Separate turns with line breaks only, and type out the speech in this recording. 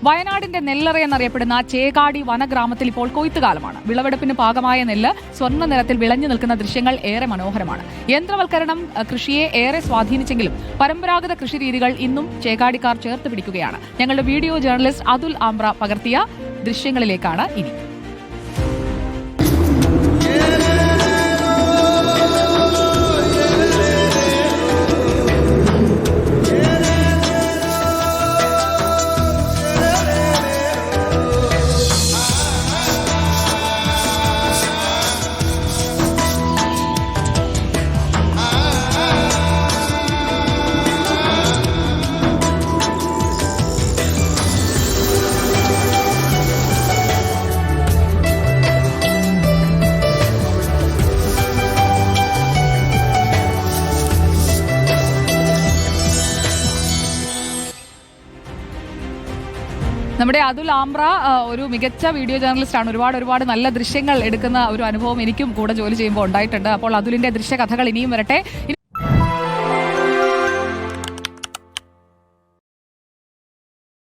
വയനാടിന്റെ നെല്ലറ എന്നറിയപ്പെടുന്ന ചേകാടി വനഗ്രാമത്തിൽ ഇപ്പോൾ കൊയ്ത്തുകാലമാണ്. വിളവെടുപ്പിന് പാകമായ നെല്ല് സ്വർണ്ണ നിറത്തിൽ വിളഞ്ഞു നിൽക്കുന്ന ദൃശ്യങ്ങൾ ഏറെ മനോഹരമാണ്. യന്ത്രവൽക്കരണം കൃഷിയെ ഏറെ സ്വാധീനിച്ചെങ്കിലും പരമ്പരാഗത കൃഷിരീതികൾ ഇന്നും ചേകാടിക്കാർ ചേർത്ത് പിടിക്കുകയാണ്. ഞങ്ങളുടെ വീഡിയോ ജേർണലിസ്റ്റ് അതുൽ ആംബ്ര പകർത്തിയ ദൃശ്യങ്ങളിലേക്കാണ് ഇനി. നമ്മുടെ അതുൽ ആംബ്ര ഒരു മികച്ച വീഡിയോ ജേർണലിസ്റ്റ് ആണ്. ഒരുപാട് നല്ല ദൃശ്യങ്ങൾ എടുക്കുന്ന ഒരു അനുഭവം എനിക്കും കൂടെ ജോലി ചെയ്യുമ്പോൾ ഉണ്ടായിട്ടുണ്ട്. അപ്പോൾ അതുലിന്റെ ദൃശ്യകഥകൾ ഇനിയും വരട്ടെ.